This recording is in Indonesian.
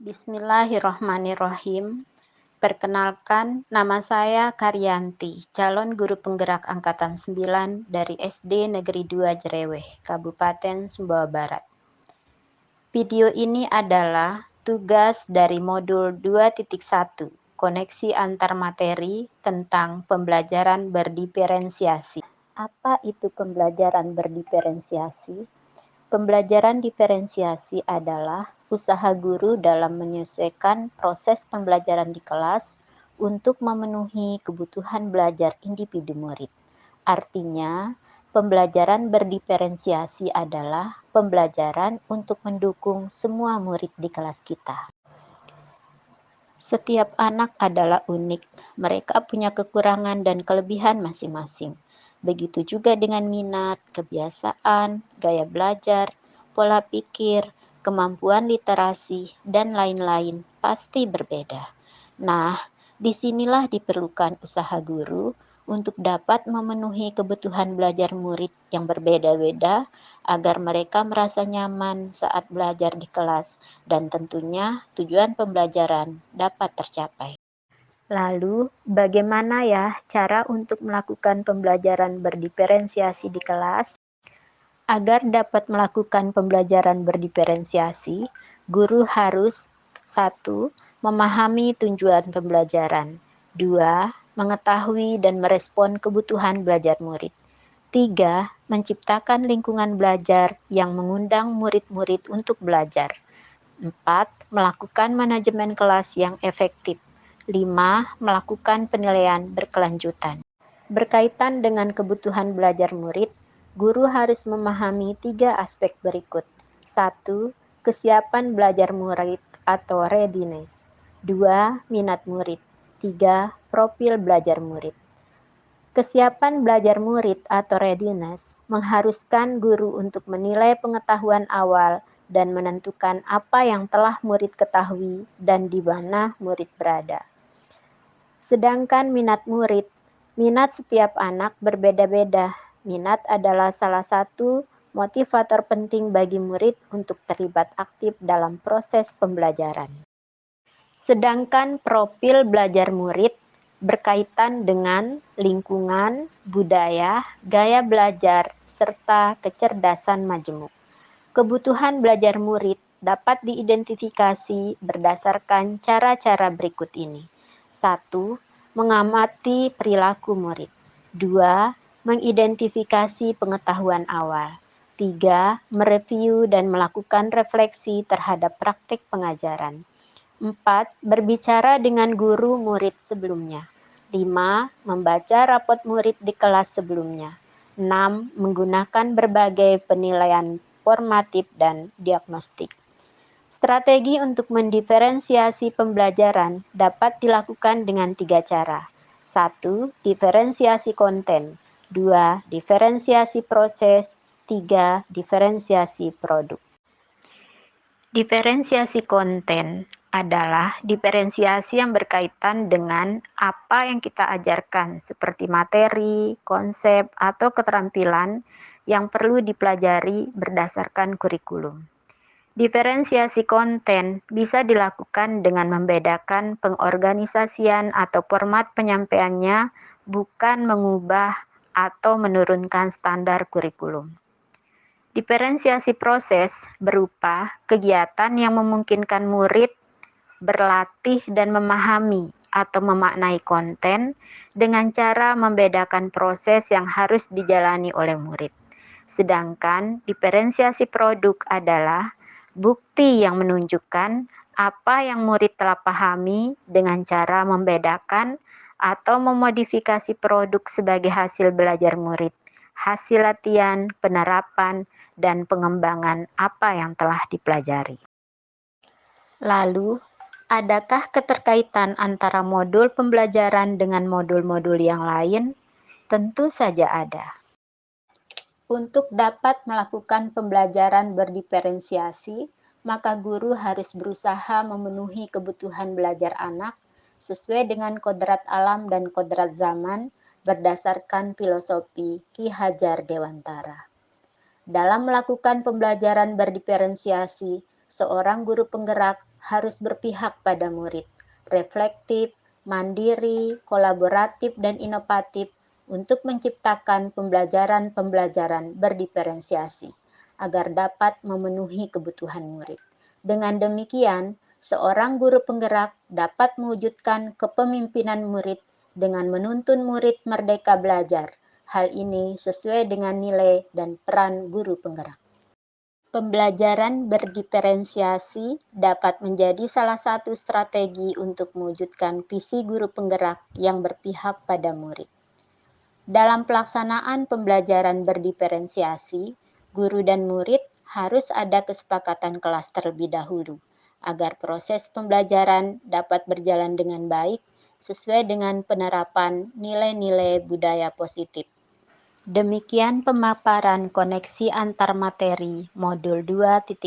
Bismillahirrahmanirrahim. Perkenalkan, nama saya Karyanti, calon guru penggerak angkatan 9 dari SD Negeri 2 Jereweh, Kabupaten Sumbawa Barat. Video ini adalah tugas dari modul 2.1, koneksi antar materi tentang pembelajaran berdiferensiasi. Apa itu pembelajaran berdiferensiasi? Pembelajaran diferensiasi adalah usaha guru dalam menyesuaikan proses pembelajaran di kelas untuk memenuhi kebutuhan belajar individu murid. Artinya, pembelajaran berdiferensiasi adalah pembelajaran untuk mendukung semua murid di kelas kita. Setiap anak adalah unik, mereka punya kekurangan dan kelebihan masing-masing. Begitu juga dengan minat, kebiasaan, gaya belajar, pola pikir, kemampuan literasi, dan lain-lain pasti berbeda. Nah, disinilah diperlukan usaha guru untuk dapat memenuhi kebutuhan belajar murid yang berbeda-beda agar mereka merasa nyaman saat belajar di kelas dan tentunya tujuan pembelajaran dapat tercapai. Lalu, bagaimana ya cara untuk melakukan pembelajaran berdiferensiasi di kelas? Agar dapat melakukan pembelajaran berdiferensiasi, guru harus 1. Memahami tujuan pembelajaran. 2. Mengetahui dan merespon kebutuhan belajar murid. 3. Menciptakan lingkungan belajar yang mengundang murid-murid untuk belajar. 4. Melakukan manajemen kelas yang efektif. 5. Melakukan penilaian berkelanjutan. Berkaitan dengan kebutuhan belajar murid, guru harus memahami 3 aspek berikut. 1. Kesiapan belajar murid atau readiness. 2. Minat murid. 3. Profil belajar murid. Kesiapan belajar murid atau readiness mengharuskan guru untuk menilai pengetahuan awal dan menentukan apa yang telah murid ketahui dan di mana murid berada. Sedangkan minat setiap anak berbeda-beda. Minat adalah salah satu motivator penting bagi murid untuk terlibat aktif dalam proses pembelajaran. Sedangkan profil belajar murid berkaitan dengan lingkungan, budaya, gaya belajar, serta kecerdasan majemuk. Kebutuhan belajar murid dapat diidentifikasi berdasarkan cara-cara berikut ini. 1. Mengamati perilaku murid. 2. Mengidentifikasi pengetahuan awal. 3. Mereview dan melakukan refleksi terhadap praktik pengajaran. 4. Berbicara dengan guru murid sebelumnya. 5. Membaca rapot murid di kelas sebelumnya. 6. Menggunakan berbagai penilaian formatif dan diagnostik. Strategi untuk mendiferensiasi pembelajaran dapat dilakukan dengan 3 cara. 1. Diferensiasi konten. 2. Diferensiasi proses. 3. Diferensiasi produk. Diferensiasi konten adalah diferensiasi yang berkaitan dengan apa yang kita ajarkan, seperti materi, konsep, atau keterampilan yang perlu dipelajari berdasarkan kurikulum. Diferensiasi konten bisa dilakukan dengan membedakan pengorganisasian atau format penyampaiannya, bukan mengubah atau menurunkan standar kurikulum. Diferensiasi proses berupa kegiatan yang memungkinkan murid berlatih dan memahami atau memaknai konten dengan cara membedakan proses yang harus dijalani oleh murid. Sedangkan diferensiasi produk adalah bukti yang menunjukkan apa yang murid telah pahami dengan cara membedakan atau memodifikasi produk sebagai hasil belajar murid, hasil latihan, penerapan, dan pengembangan apa yang telah dipelajari. Lalu, adakah keterkaitan antara modul pembelajaran dengan modul-modul yang lain? Tentu saja ada. Untuk dapat melakukan pembelajaran berdiferensiasi, maka guru harus berusaha memenuhi kebutuhan belajar anak sesuai dengan kodrat alam dan kodrat zaman berdasarkan filosofi Ki Hajar Dewantara. Dalam melakukan pembelajaran berdiferensiasi, seorang guru penggerak harus berpihak pada murid, reflektif, mandiri, kolaboratif, dan inovatif untuk menciptakan pembelajaran-pembelajaran berdiferensiasi agar dapat memenuhi kebutuhan murid. Dengan demikian, seorang guru penggerak dapat mewujudkan kepemimpinan murid dengan menuntun murid merdeka belajar. Hal ini sesuai dengan nilai dan peran guru penggerak. Pembelajaran berdiferensiasi dapat menjadi salah satu strategi untuk mewujudkan visi guru penggerak yang berpihak pada murid. Dalam pelaksanaan pembelajaran berdiferensiasi, guru dan murid harus ada kesepakatan kelas terlebih dahulu, agar proses pembelajaran dapat berjalan dengan baik sesuai dengan penerapan nilai-nilai budaya positif. Demikian pemaparan koneksi antar materi modul 2.1